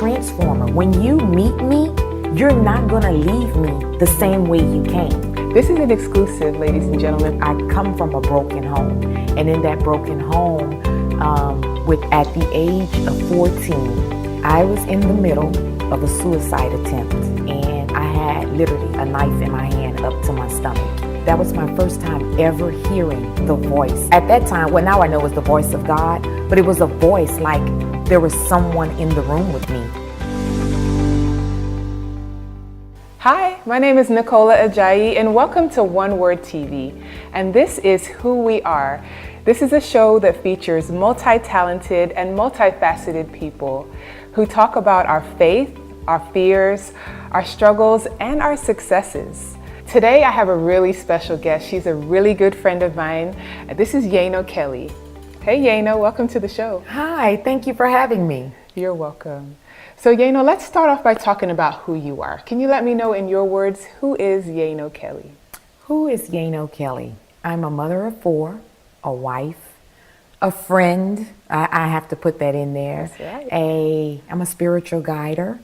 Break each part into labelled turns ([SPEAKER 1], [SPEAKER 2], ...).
[SPEAKER 1] transformer. When you meet me, you're not gonna leave me the same way you came.
[SPEAKER 2] This is an exclusive, ladies and gentlemen.
[SPEAKER 1] I come from a broken home, and in that broken home, at the age of 14, I was in the middle of a suicide attempt, and I had literally a knife in my hand up to my stomach. That was my first time ever hearing the voice. At that time, well, now I know it was the voice of God, but it was a voice like there was someone in the room with me.
[SPEAKER 2] Hi, my name is Nicola Ajayi, and welcome to One Word TV. And this is Who We Are. This is a show that features multi-talented and multifaceted people who talk about our faith, our fears, our struggles, and our successes. Today I have a really special guest. She's a really good friend of mine. This is Yano Kelly. Hey Yano, welcome to the show.
[SPEAKER 1] Hi, thank you for having me.
[SPEAKER 2] You're welcome. So Yano, let's start off by talking about who you are. Can you let me know in your words, who is Yano Kelly?
[SPEAKER 1] Who is Yano Kelly? I'm a mother of 4, a wife, a friend. I have to put that in there.
[SPEAKER 2] That's right.
[SPEAKER 1] I'm a spiritual guider.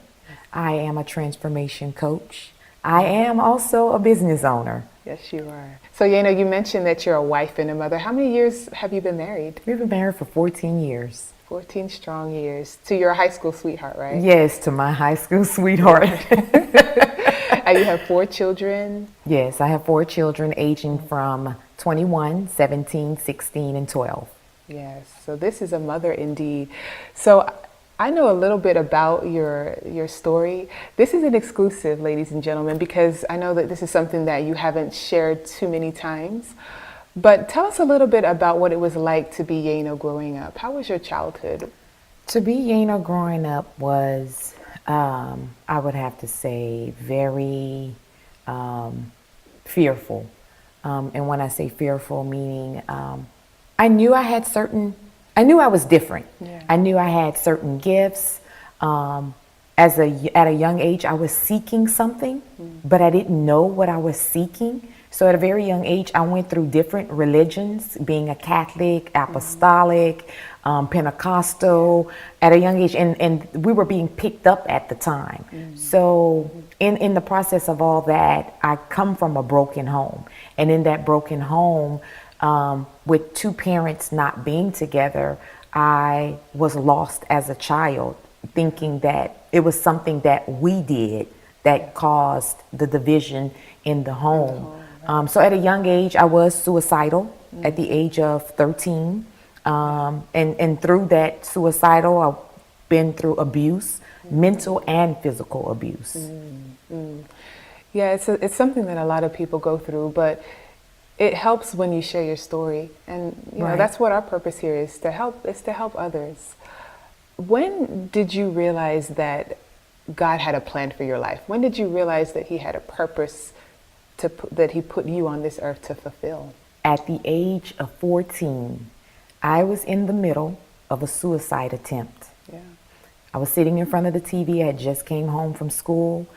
[SPEAKER 1] I am a transformation coach. I am also a business owner.
[SPEAKER 2] Yes, you are. So Yano, you mentioned that you're a wife and a mother. How many years have you been married?
[SPEAKER 1] We've been married for 14 years.
[SPEAKER 2] 14 strong years. To your high school sweetheart, right?
[SPEAKER 1] Yes, to my high school sweetheart.
[SPEAKER 2] And you have 4 children?
[SPEAKER 1] Yes, I have 4 children aging from 21, 17, 16, and 12.
[SPEAKER 2] Yes, so this is a mother indeed. So I know a little bit about your story. This is an exclusive, ladies and gentlemen, because I know that this is something that you haven't shared too many times. But tell us a little bit about what it was like to be Yano growing up. How was your childhood?
[SPEAKER 1] To be Yano growing up was, I would have to say, very fearful. And when I say fearful, meaning I knew I was different.
[SPEAKER 2] Yeah.
[SPEAKER 1] I knew I had certain gifts. At a young age, I was seeking something, but I didn't know what I was seeking. So at a very young age, I went through different religions, being a Catholic, Apostolic, Pentecostal, at a young age, and we were being picked up at the time. So in the process of all that, I come from a broken home. And in that broken home, with 2 parents not being together, I was lost as a child, thinking that it was something that we did that caused the division in the home. So at a young age, I was suicidal at the age of 13. And through that suicidal, I've been through abuse, mental and physical abuse.
[SPEAKER 2] Yeah, it's something that a lot of people go through, but it helps when you share your story. And you know, that's what our purpose here is, to help others. When did you realize that God had a plan for your life? When did you realize that He had a purpose that He put you on this earth to fulfill?
[SPEAKER 1] At the age of 14, I was in the middle of a suicide attempt.
[SPEAKER 2] Yeah.
[SPEAKER 1] I was sitting in front of the TV. I had just came home from school,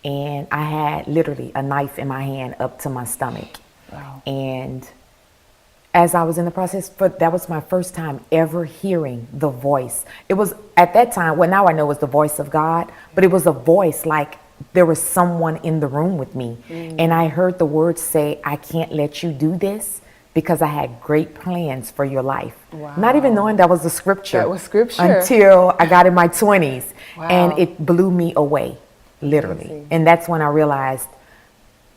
[SPEAKER 1] and I had literally a knife in my hand up to my stomach.
[SPEAKER 2] Wow.
[SPEAKER 1] And as I was in the process, that was my first time ever hearing the voice. It was at that time, well, now I know it was the voice of God, but it was a voice like there was someone in the room with me. And I heard the words say, "I can't let you do this because I had great plans for your life."
[SPEAKER 2] Wow.
[SPEAKER 1] Not even knowing that was the scripture.
[SPEAKER 2] That was scripture.
[SPEAKER 1] Until I got in my 20s.
[SPEAKER 2] Wow.
[SPEAKER 1] And it blew me away, literally.
[SPEAKER 2] Amazing.
[SPEAKER 1] And that's when I realized,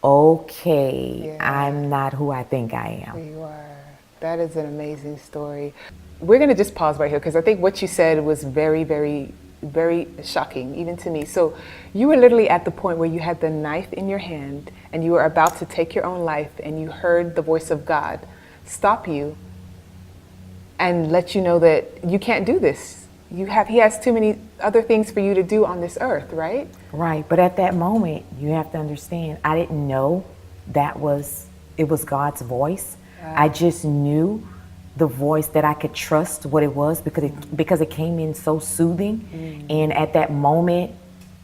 [SPEAKER 1] okay,
[SPEAKER 2] Yeah.
[SPEAKER 1] I'm not who I think I am.
[SPEAKER 2] You are. That is an amazing story. We're going to just pause right here because I think what you said was very, very, very shocking, even to me. So you were literally at the point where you had the knife in your hand and you were about to take your own life, and you heard the voice of God stop you and let you know that you can't do this. He has too many other things for you to do on this earth, right?
[SPEAKER 1] Right. But at that moment, you have to understand, I didn't know it was God's voice. I just knew the voice that I could trust what it was because it came in so soothing. And at that moment,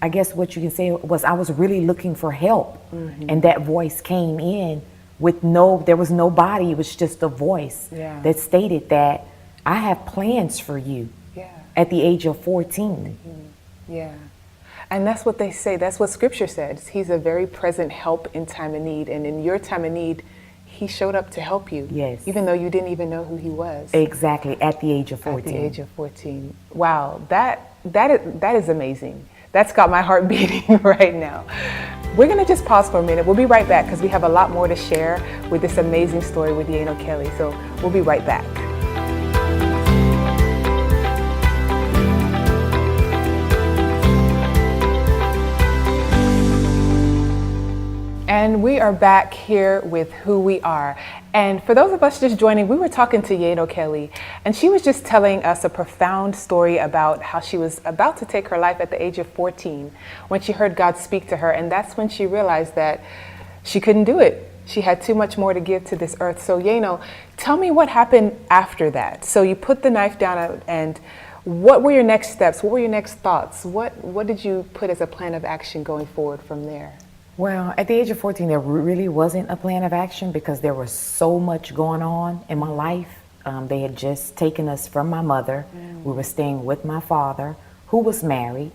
[SPEAKER 1] I guess what you can say was I was really looking for help. And that voice came in there was nobody. It was just a voice that stated that I have plans for you at the age of 14.
[SPEAKER 2] Yeah. And that's what they say. That's what scripture says. He's a very present help in time of need. And in your time of need, he showed up to help you.
[SPEAKER 1] Yes.
[SPEAKER 2] Even though you didn't even know who he was.
[SPEAKER 1] Exactly, at the age of 14.
[SPEAKER 2] At the age of 14. Wow, that is amazing. That's got my heart beating right now. We're going to just pause for a minute. We'll be right back because we have a lot more to share with this amazing story with Yano Kelly. So we'll be right back. And we are back here with Who We Are. And for those of us just joining, we were talking to Yano Kelly, and she was just telling us a profound story about how she was about to take her life at the age of 14 when she heard God speak to her. And that's when she realized that she couldn't do it. She had too much more to give to this earth. So Yano, tell me what happened after that. So you put the knife down, and what were your next steps? What were your next thoughts? What did you put as a plan of action going forward from there?
[SPEAKER 1] Well, at the age of 14, there really wasn't a plan of action because there was so much going on in my life. They had just taken us from my mother. We were staying with my father, who was married.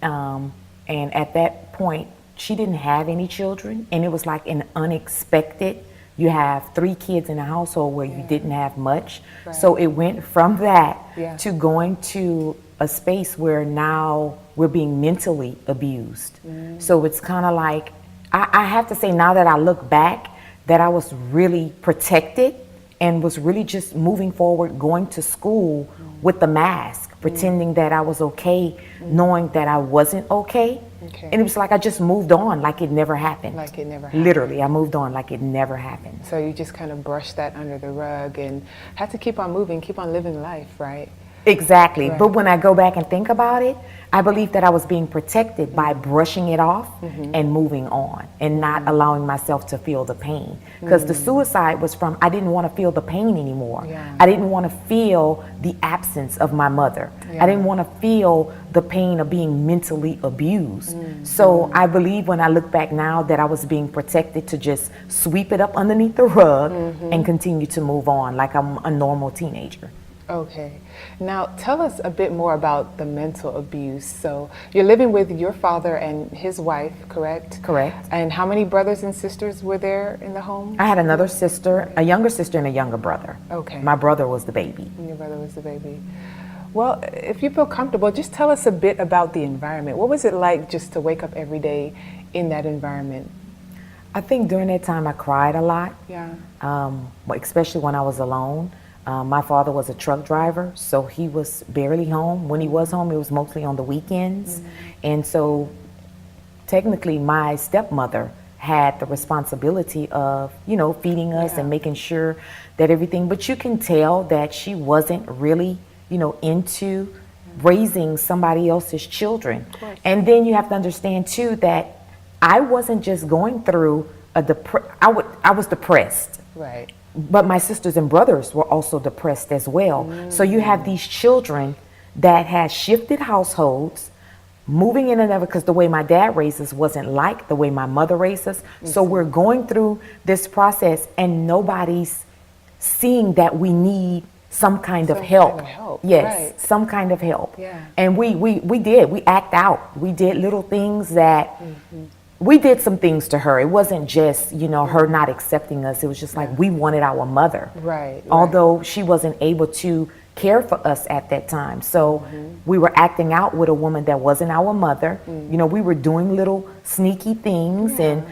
[SPEAKER 1] And at that point, she didn't have any children. And it was like an unexpected, you have 3 kids in a household where you didn't have much.
[SPEAKER 2] Right.
[SPEAKER 1] So it went from that to going to a space where now we're being mentally abused. So it's kind of like, I have to say now that I look back, that I was really protected and was really just moving forward, going to school with the mask, pretending that I was okay, knowing that I wasn't okay. And it was like I just moved on like it never happened.
[SPEAKER 2] Like it never happened.
[SPEAKER 1] Literally, I moved on like it never happened.
[SPEAKER 2] So you just kind of brushed that under the rug and had to keep on moving, keep on living life, right?
[SPEAKER 1] Exactly.
[SPEAKER 2] Right.
[SPEAKER 1] But when I go back and think about it, I believe that I was being protected by brushing it off and moving on and not allowing myself to feel the pain. Because the suicide was from, I didn't want to feel the pain anymore.
[SPEAKER 2] Yeah.
[SPEAKER 1] I didn't want to feel the absence of my mother. I didn't want to feel the pain of being mentally abused. So I believe when I look back now that I was being protected to just sweep it up underneath the rug and continue to move on like I'm a normal teenager.
[SPEAKER 2] Okay. Now tell us a bit more about the mental abuse. So you're living with your father and his wife, correct?
[SPEAKER 1] Correct.
[SPEAKER 2] And how many brothers and sisters were there in the home?
[SPEAKER 1] I had another sister, a younger sister and a younger brother.
[SPEAKER 2] Okay.
[SPEAKER 1] My brother was the baby.
[SPEAKER 2] And your brother was the baby. Well, if you feel comfortable, just tell us a bit about the environment. What was it like just to wake up every day in that environment?
[SPEAKER 1] I think during that time I cried a lot,
[SPEAKER 2] Yeah.
[SPEAKER 1] especially when I was alone. My father was a truck driver, so he was barely home. When he was home, it was mostly on the weekends. And so technically my stepmother had the responsibility of, feeding us and making sure that everything, but you can tell that she wasn't really, into raising somebody else's children. And then you have to understand too that I wasn't just going through I was depressed.
[SPEAKER 2] Right.
[SPEAKER 1] But my sisters and brothers were also depressed as well. So you have these children that had shifted households, moving in and out, because the way my dad raised us wasn't like the way my mother raised us. So we're going through this process and nobody's seeing that we need some kind of help. Yes,
[SPEAKER 2] right.
[SPEAKER 1] Some kind of help.
[SPEAKER 2] Yeah.
[SPEAKER 1] And we act out. We did little things that we did some things to her. It wasn't just, her not accepting us. It was just like we wanted our mother.
[SPEAKER 2] Right.
[SPEAKER 1] Although she wasn't able to care for us at that time. So we were acting out with a woman that wasn't our mother. We were doing little sneaky things and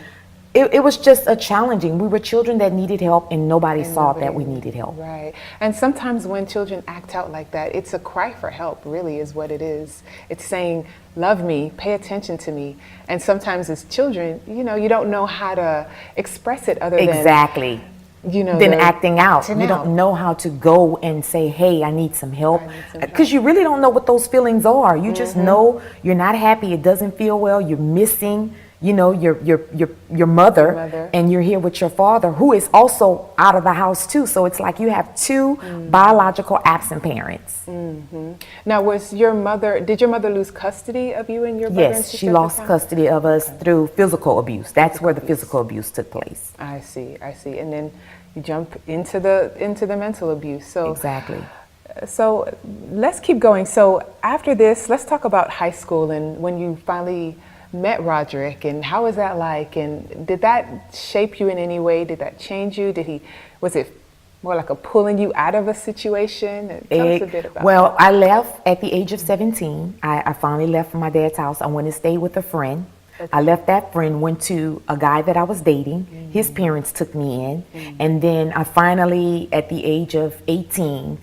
[SPEAKER 1] it was just a challenging. We were children that needed help and nobody saw that we needed help.
[SPEAKER 2] Right. And sometimes when children act out like that, it's a cry for help, really is what it is. It's saying, love me, pay attention to me. And sometimes as children, you don't know how to express it other than
[SPEAKER 1] Exactly. Then acting out. You don't know how to go and say, hey, I need some help. Because you really don't know what those feelings are. You just know you're not happy. It doesn't feel well. You're missing, your mother, and you're here with your father, who is also out of the house too. So it's like you have two biological absent parents.
[SPEAKER 2] Now, did your mother lose custody of you and your brother and
[SPEAKER 1] Yes,
[SPEAKER 2] sister
[SPEAKER 1] she
[SPEAKER 2] at the
[SPEAKER 1] lost
[SPEAKER 2] time?
[SPEAKER 1] custody of us through physical abuse. That's where the physical abuse took place.
[SPEAKER 2] I see. And then you jump into the mental abuse. So
[SPEAKER 1] Exactly.
[SPEAKER 2] So let's keep going. So after this, let's talk about high school and when you finally met Roderick, and how was that like? And did that shape you in any way? Did that change you? Was it more like a pulling you out of a situation? Tell us a bit about that.
[SPEAKER 1] I left at the age of 17. I finally left from my dad's house. I went to stay with a friend.
[SPEAKER 2] Okay.
[SPEAKER 1] I left that friend, went to a guy that I was dating. His parents took me in. And then I finally, at the age of 18,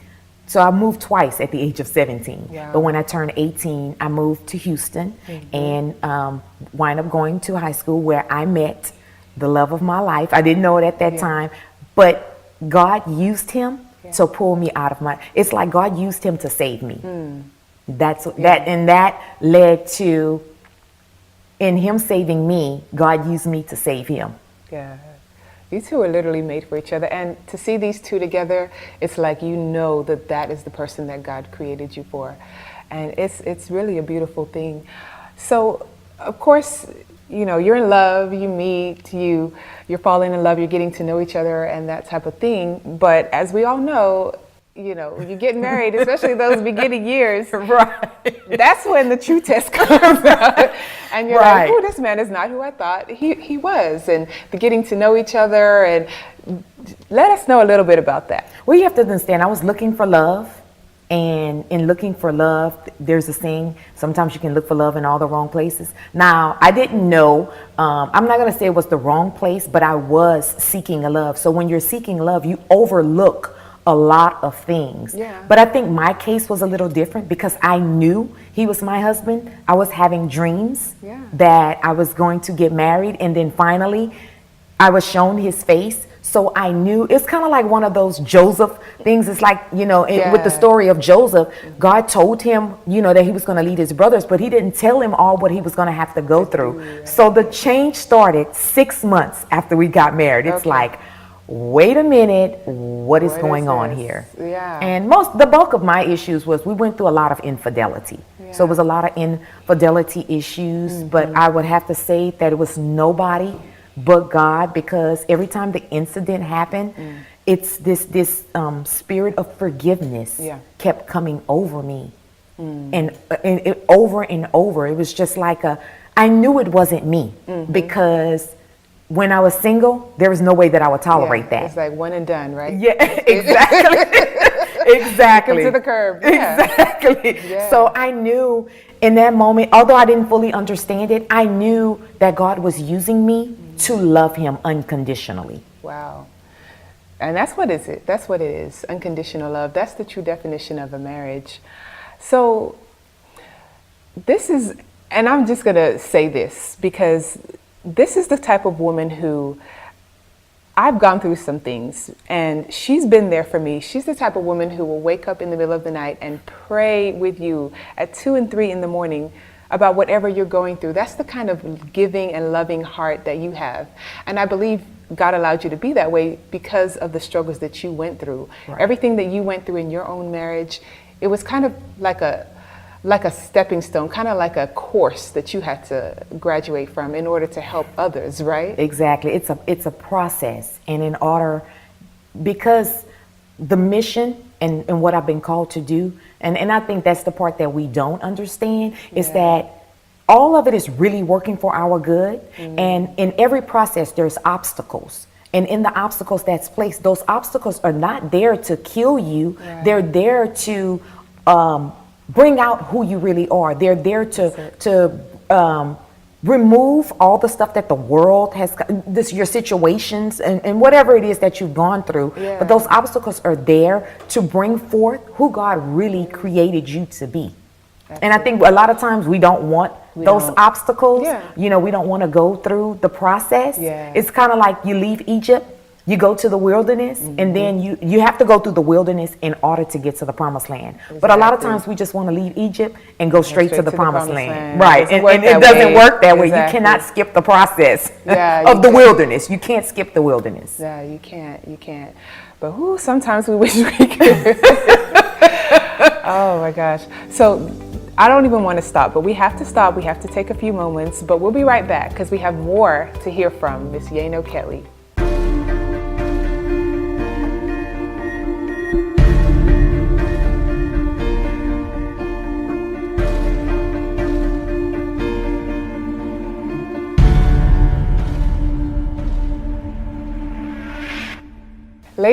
[SPEAKER 1] so I moved twice at the age of 17.
[SPEAKER 2] Wow.
[SPEAKER 1] But when I turned 18, I moved to Houston and wind up going to high school where I met the love of my life. I didn't know it at that time, but God used him to pull me out of it's like God used him to save me. That led to, in him saving me, God used me to save him.
[SPEAKER 2] Yeah. You two are literally made for each other. And to see these two together, it's like you know that that is the person that God created you for. And it's really a beautiful thing. So, of course, you know, you're in love, you meet, you're falling in love, you're getting to know each other and that type of thing. But as we all know, you know, when you get married, especially those beginning years,
[SPEAKER 1] Right.
[SPEAKER 2] That's when the true test comes out. And you're like, oh, this man is not who I thought he was. And the getting to know each other, and let us know a little bit about that.
[SPEAKER 1] Well, you have to understand, I was looking for love. And in looking for love, there's a saying, sometimes you can look for love in all the wrong places. Now, I didn't know, I'm not going to say it was the wrong place, but I was seeking a love. So when you're seeking love, you overlook a lot of things.
[SPEAKER 2] Yeah.
[SPEAKER 1] But I think my case was a little different because I knew he was my husband. I was having dreams that I was going to get married. And then finally, I was shown his face. So I knew, it's kind of like one of those Joseph things. It's like, you know, with the story of Joseph, God told him, you know, that he was going to lead his brothers, but he didn't tell him all what he was going to have to go through. So the change started 6 months after we got married. It's like, wait a minute, what is going on here?
[SPEAKER 2] Yeah.
[SPEAKER 1] And the bulk of my issues was we went through a lot of infidelity. So it was a lot of infidelity issues, but I would have to say that it was nobody but God, because every time the incident happened, it's this spirit of forgiveness kept coming over me. And it, over and over, it was just like I knew it wasn't me, because when I was single, there was no way that I would tolerate that.
[SPEAKER 2] It's like one and done, right?
[SPEAKER 1] Yeah, exactly. Exactly.
[SPEAKER 2] Come to the curb.
[SPEAKER 1] Exactly. So I knew in that moment, although I didn't fully understand it, I knew that God was using me to love him unconditionally.
[SPEAKER 2] Wow. And that's what is it. That's what it is. Unconditional love. That's the true definition of a marriage. So this is, and I'm just going to say this because this is the type of woman who I've gone through some things, and she's been there for me. She's the type of woman who will wake up in the middle of the night and pray with you at 2 and 3 in the morning about whatever you're going through. That's the kind of giving and loving heart that you have. And I believe God allowed you to be that way because of the struggles that you went through. Right. Everything that you went through in your own marriage, it was kind of like a stepping stone, kind of like a course that you had to graduate from in order to help others, right?
[SPEAKER 1] Exactly. It's a process. And in order, because the mission and what I've been called to do, and I think that's the part that we don't understand, is that all of it is really working for our good. And in every process, there's obstacles. And in the obstacles that's placed, those obstacles are not there to kill you. Right. They're there to bring out who you really are. They're there to remove all the stuff that the world has, your situations and whatever it is that you've gone through. But those obstacles are there to bring forth who God really created you to be. And I think a lot of times we don't want those obstacles. You know, we don't want to go through the process. It's kind of like you leave Egypt, you go to the wilderness, and then you have to go through the wilderness in order to get to the promised land. But a lot of times we just want to leave Egypt and go straight to the promised land. Right. And it doesn't work that way. You cannot skip the process of the wilderness. You can't skip the wilderness.
[SPEAKER 2] Yeah, you can't. But sometimes we wish we could. Oh my gosh. So I don't even want to stop, but we have to stop. We have to take a few moments, but we'll be right back because we have more to hear from Miss Yano Kelly.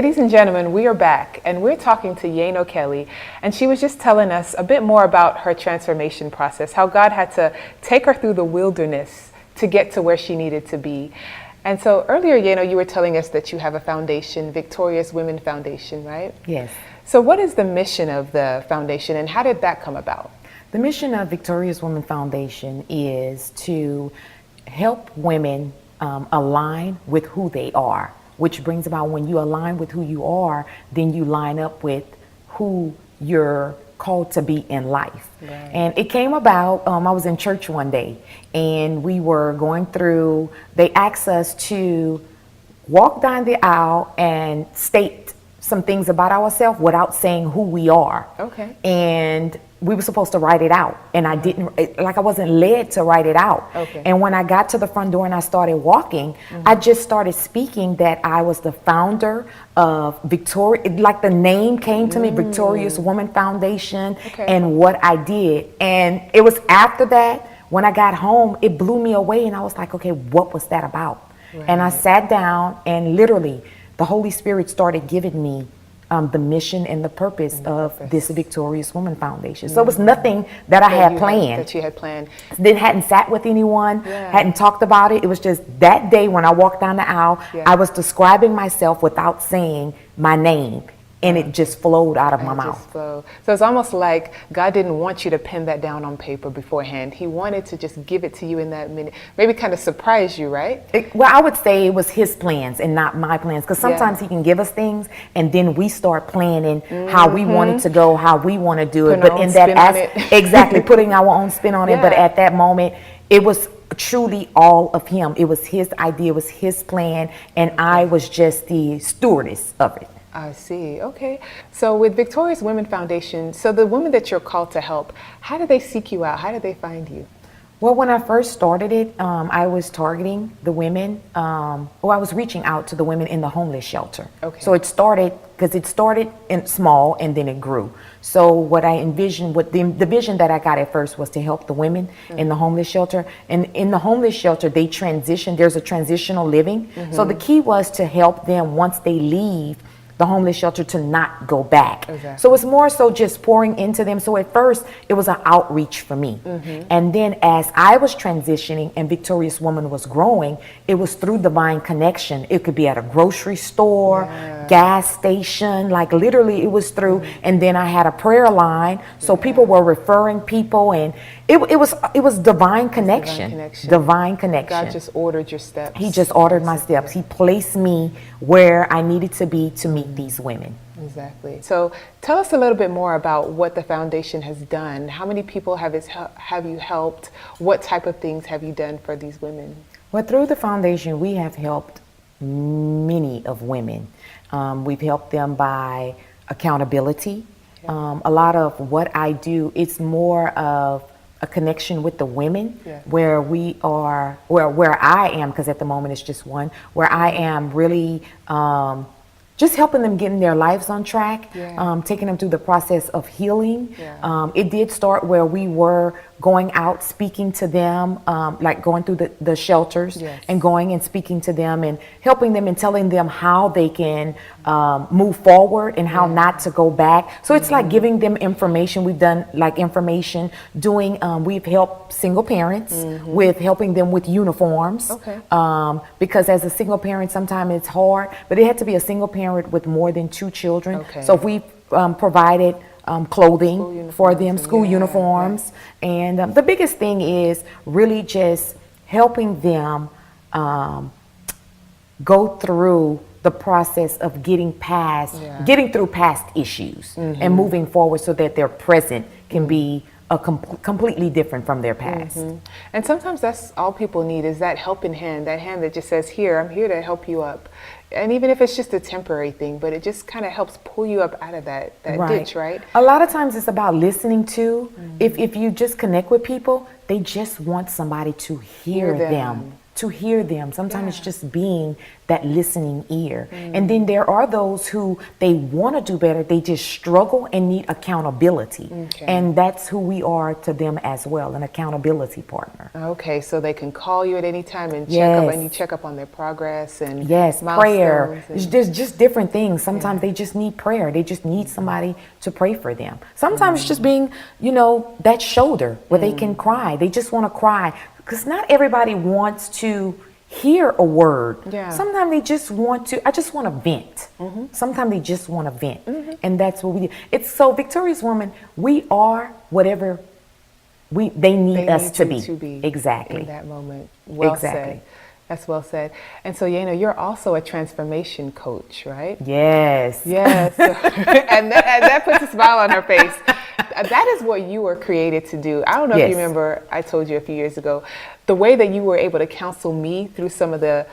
[SPEAKER 2] Ladies and gentlemen, we are back and we're talking to Yano Kelly, and she was just telling us a bit more about her transformation process, how God had to take her through the wilderness to get to where she needed to be. And so earlier, Yano, you were telling us that you have a foundation, Victorious Women Foundation, right?
[SPEAKER 1] Yes.
[SPEAKER 2] So what is the mission of the foundation and how did that come about?
[SPEAKER 1] The mission of Victorious Women Foundation is to help women align with who they are, which brings about when you align with who you are, then you line up with who you're called to be in life.
[SPEAKER 2] Right.
[SPEAKER 1] And it came about, I was in church one day and we were going through, they asked us to walk down the aisle and state some things about ourselves without saying who we are.
[SPEAKER 2] Okay.
[SPEAKER 1] And we were supposed to write it out, and I didn't, I wasn't led to write it out.
[SPEAKER 2] Okay.
[SPEAKER 1] And when I got to the front door and I started walking, I just started speaking that I was the founder of Victoria, like the name came to me, Victorious Woman Foundation,
[SPEAKER 2] Okay.
[SPEAKER 1] and what I did. And it was after that, when I got home, it blew me away, and I was like, okay, what was that about? And I sat down, and literally, the Holy Spirit started giving me the mission and the purpose of this Victorious Woman Foundation. So it was nothing that I had planned.
[SPEAKER 2] That you had planned.
[SPEAKER 1] Then hadn't sat with anyone, hadn't talked about it. It was just that day when I walked down the aisle, I was describing myself without saying my name. And it just flowed out of my mouth.
[SPEAKER 2] So it's almost like God didn't want you to pen that down on paper beforehand. He wanted to just give it to you in that minute. Maybe kind of surprise you, right?
[SPEAKER 1] Well, I would say it was his plans and not my plans. Because sometimes he can give us things and then we start planning how we want it to go, how we want to do it. But in that exactly, putting our own spin on it. But at that moment, it was truly all of him. It was his idea, it was his plan. And I was just the stewardess of it.
[SPEAKER 2] I see. Okay. So with Victorious Women Foundation, so the women that you're called to help, how do they seek you out? How do they find you?
[SPEAKER 1] Well, when I first started it, I was targeting the women, I was reaching out to the women in the homeless shelter.
[SPEAKER 2] Okay.
[SPEAKER 1] So it started in small and then it grew. So what I envisioned, the vision that I got at first was to help the women in the homeless shelter. And in the homeless shelter, they transition, there's a transitional living. So the key was to help them once they leave the homeless shelter to not go back.
[SPEAKER 2] Exactly.
[SPEAKER 1] So it's more so just pouring into them. So at first it was an outreach for me. And then as I was transitioning and Victorious Woman was growing, it was through divine connection. It could be at a grocery store, gas station, like literally it was through, and then I had a prayer line. So people were referring people, and it was divine connection. Divine connection.
[SPEAKER 2] God just ordered your steps.
[SPEAKER 1] He just ordered my steps. He placed me where I needed to be to meet these women.
[SPEAKER 2] Exactly. So tell us a little bit more about what the foundation has done. How many people have you helped? What type of things have you done for these women?
[SPEAKER 1] Well, through the foundation, we have helped many of women. We've helped them by accountability. A lot of what I do, it's more of a connection with the women, where we are, where I am, because at the moment it's just one, where I am really just helping them getting their lives on track, taking them through the process of healing. It did start where we were going out speaking to them, like going through the shelters and going and speaking to them and helping them and telling them how they can move forward and how not to go back. So it's like giving them information. We've done like information, we've helped single parents with helping them with uniforms. Because as a single parent, sometimes it's hard, but it had to be a single parent with more than 2 children. So if we provided clothing for them, school uniforms. And the biggest thing is really just helping them go through the process of getting through past issues and moving forward so that their present can be completely different from their past.
[SPEAKER 2] And sometimes that's all people need, is that helping hand, that hand that just says, here, I'm here to help you up. And even if it's just a temporary thing, but it just kind of helps pull you up out of that ditch, right?
[SPEAKER 1] A lot of times it's about listening to. If you just connect with people, they just want somebody to hear them to hear them. Sometimes it's just being that listening ear. And then there are those who they want to do better, they just struggle and need accountability. And that's who we are to them as well, an accountability partner.
[SPEAKER 2] Okay, so they can call you at any time and you check up on their progress and
[SPEAKER 1] prayer.
[SPEAKER 2] And
[SPEAKER 1] There's just different things. Sometimes they just need prayer. They just need somebody to pray for them. Sometimes it's just being, that shoulder where they can cry. They just want to cry. Because not everybody wants to hear a word. Sometimes they just want to, I just want to vent. Sometimes they just want to vent. And that's what we do. It's so Victorious Woman, we are whatever they need us to be. Exactly.
[SPEAKER 2] In that moment. Well said. That's well said. And so, Yano, you're also a transformation coach, right?
[SPEAKER 1] Yes.
[SPEAKER 2] Yes. and that puts a smile on her face. That is what you were created to do. I don't know if you remember, I told you a few years ago, the way that you were able to counsel me through some of the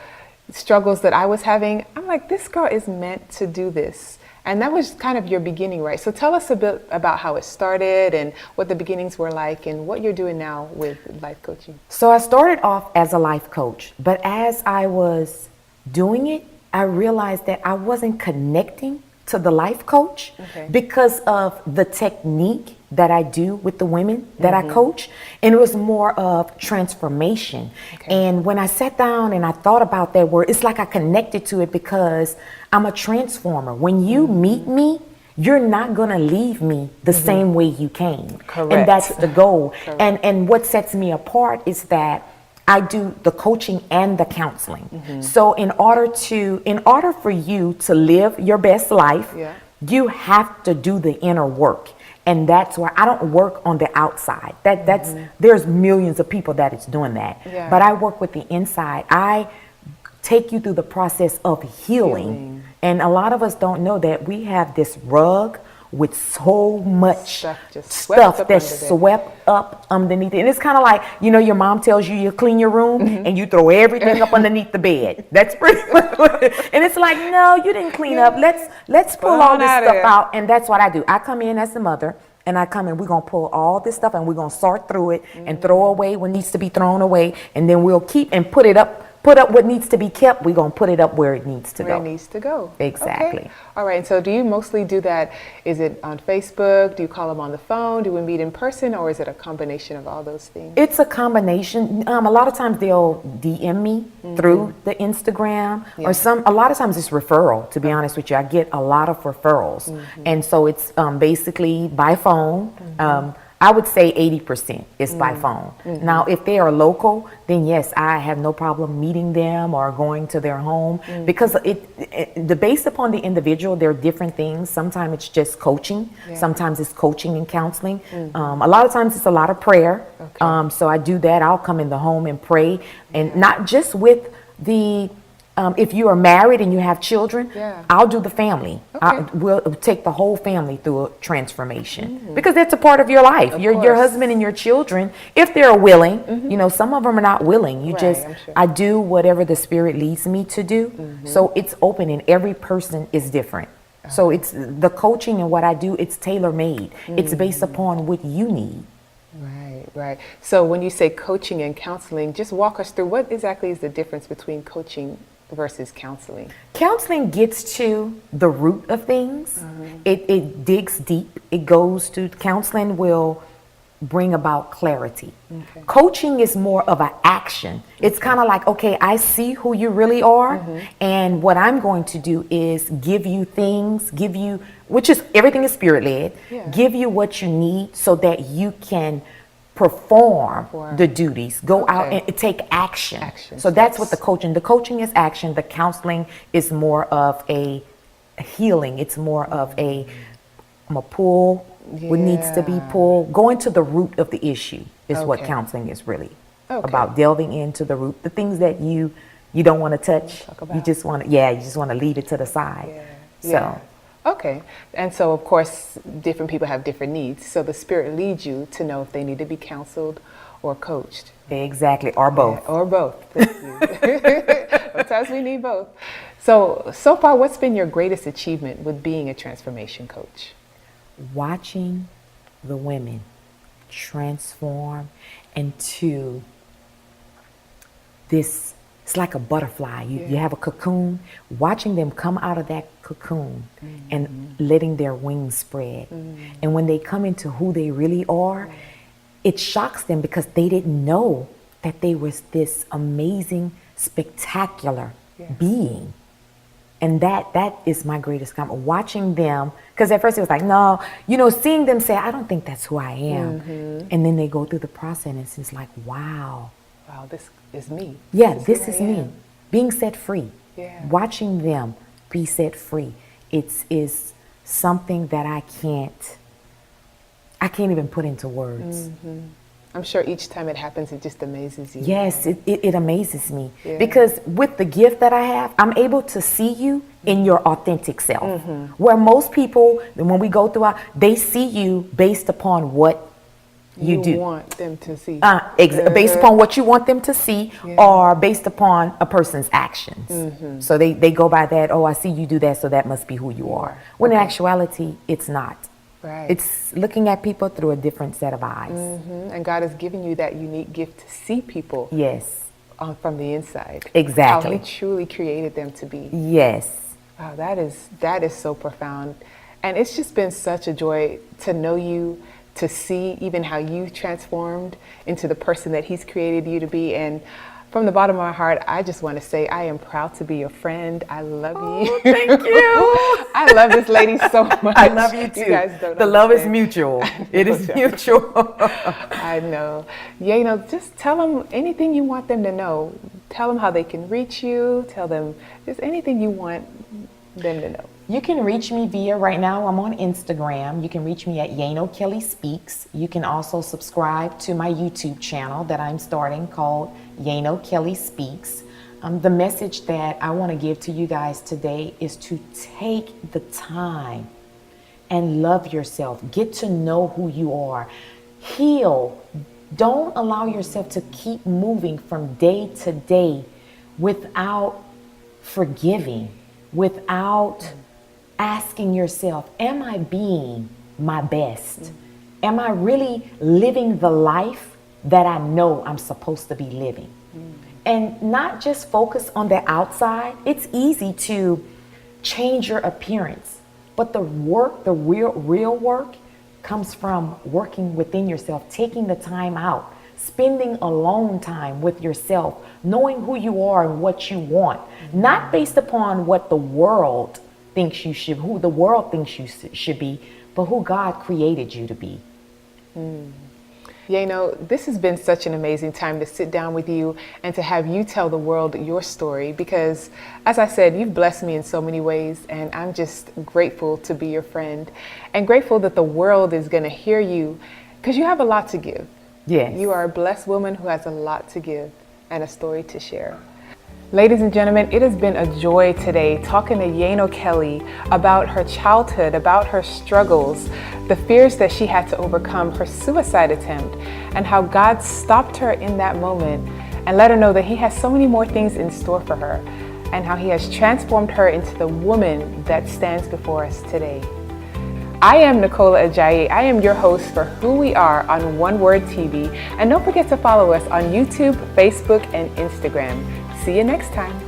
[SPEAKER 2] struggles that I was having. I'm like, this girl is meant to do this. And that was kind of your beginning, right? So tell us a bit about how it started and what the beginnings were like and what you're doing now with life coaching.
[SPEAKER 1] So I started off as a life coach, but as I was doing it, I realized that I wasn't connecting to the life coach because of the technique that I do with the women that I coach. And it was more of transformation. And when I sat down and I thought about that word, it's like I connected to it because I'm a transformer. When you meet me, you're not going to leave me the same way you came.
[SPEAKER 2] Correct.
[SPEAKER 1] And that's the goal. And what sets me apart is that I do the coaching and the counseling. So in order for you to live your best life, you have to do the inner work. And that's why I don't work on the outside. There's millions of people that is doing that. But I work with the inside. I take you through the process of healing. And a lot of us don't know that we have this rug with so much stuff that's swept up underneath it. And it's kind of like, your mom tells you clean your room and you throw everything up underneath the bed. That's pretty much what it is. And it's like, no, you didn't clean up. Let's pull all this stuff out. And that's what I do. I come in as the mother and we're going to pull all this stuff and we're going to sort through it and throw away what needs to be thrown away. And then we'll keep and put up what needs to be kept. We're going to put it up where it needs to go.
[SPEAKER 2] Where it needs to go.
[SPEAKER 1] Exactly.
[SPEAKER 2] Okay. All right. So do you mostly do that? Is it on Facebook? Do you call them on the phone? Do we meet in person? Or is it a combination of all those things?
[SPEAKER 1] It's a combination. A lot of times they'll DM me through the Instagram or a lot of times it's referral, to be honest with you. I get a lot of referrals. And so it's basically by phone. I would say 80% is by phone. Now, if they are local, then yes, I have no problem meeting them or going to their home because based upon the individual, there are different things. Sometimes it's just coaching. Sometimes it's coaching and counseling. A lot of times it's a lot of prayer. So I do that. I'll come in the home and pray, and not just with the if you are married and you have children, I'll do the family. We'll take the whole family through a transformation because that's a part of your life. Your husband and your children, if they're willing, some of them are not willing. I do whatever the Spirit leads me to do. So it's open and every person is different. So it's the coaching and what I do, it's tailor-made. It's based upon what you need.
[SPEAKER 2] Right. So when you say coaching and counseling, just walk us through what exactly is the difference between coaching versus counseling?
[SPEAKER 1] Counseling gets to the root of things. It digs deep. It goes to counseling will bring about clarity. Coaching is more of an action. It's kind of like, okay, I see who you really are, and what I'm going to do is give you things, which is everything is spirit-led, give you what you need so that you can perform the duties, go out and take action. So that's what the coaching is action. The counseling is more of a healing. It's more of I'm a pull what needs to be pulled. Going to the root of the issue is what counseling is really about, delving into the root, the things that you don't want to touch. You just want to leave it to the side.
[SPEAKER 2] Okay. And so, of course, different people have different needs. So the Spirit leads you to know if they need to be counseled or coached.
[SPEAKER 1] Exactly. Or both.
[SPEAKER 2] Or both. Sometimes we need both. So far, what's been your greatest achievement with being a transformation coach?
[SPEAKER 1] Watching the women transform into this It's like a butterfly. You have a cocoon. Watching them come out of that cocoon and letting their wings spread. And when they come into who they really are, it shocks them because they didn't know that they was this amazing, spectacular being. And that is my greatest compliment. Watching them, because at first it was like, no, seeing them say, I don't think that's who I am. And then they go through the process and it's just like, wow.
[SPEAKER 2] Wow, this is me.
[SPEAKER 1] Yeah, this is me. Being set free.
[SPEAKER 2] Yeah.
[SPEAKER 1] Watching them be set free. Is something that I can't even put into words.
[SPEAKER 2] I'm sure each time it happens, it just amazes you.
[SPEAKER 1] Yes, it amazes me. Because with the gift that I have, I'm able to see you in your authentic self. Where most people, when we go through they see you based upon what you do.
[SPEAKER 2] Want them to see.
[SPEAKER 1] Based upon what you want them to see or based upon a person's actions. So they go by that, oh, I see you do that, so that must be who you are. When in actuality, it's not.
[SPEAKER 2] Right.
[SPEAKER 1] It's looking at people through a different set of eyes.
[SPEAKER 2] And God has given you that unique gift to see people.
[SPEAKER 1] Yes.
[SPEAKER 2] From the inside.
[SPEAKER 1] Exactly.
[SPEAKER 2] How He truly created them to be.
[SPEAKER 1] Yes.
[SPEAKER 2] Wow, that is so profound. And it's just been such a joy to know you, to see even how you transformed into the person that He's created you to be. And from the bottom of my heart, I just want to say I am proud to be your friend. I love you.
[SPEAKER 1] Thank you.
[SPEAKER 2] I love this lady so much.
[SPEAKER 1] I love you too.
[SPEAKER 2] You guys don't
[SPEAKER 1] the love is
[SPEAKER 2] understand.
[SPEAKER 1] mutual. It is mutual.
[SPEAKER 2] I know. Just tell them anything you want them to know. Tell them how they can reach you. Tell them just anything you want them to know.
[SPEAKER 1] You can reach me via, right now I'm on Instagram. You can reach me at Yano Kelly Speaks. You can also subscribe to my YouTube channel that I'm starting called Yano Kelly Speaks. The message that I want to give to you guys today is to take the time and love yourself. Get to know who you are. Heal. Don't allow yourself to keep moving from day to day without forgiving, without asking yourself, am I being my best? Am I really living the life that I know I'm supposed to be living? And not just focus on the outside. It's easy to change your appearance, but the work, the real work comes from working within yourself, taking the time out, spending alone time with yourself, knowing who you are and what you want, not based upon what the world thinks you should, who the world thinks you should be, but who God created you to be.
[SPEAKER 2] This has been such an amazing time to sit down with you and to have you tell the world your story because, as I said, you've blessed me in so many ways, and I'm just grateful to be your friend and grateful that the world is going to hear you because you have a lot to give.
[SPEAKER 1] Yes.
[SPEAKER 2] You are a blessed woman who has a lot to give and a story to share. Ladies and gentlemen, it has been a joy today talking to Yano Kelly about her childhood, about her struggles, the fears that she had to overcome, her suicide attempt, and how God stopped her in that moment and let her know that He has so many more things in store for her, and how He has transformed her into the woman that stands before us today. I am Nicola Ajayi. I am your host for Who We Are on One Word TV. And don't forget to follow us on YouTube, Facebook, and Instagram. See you next time.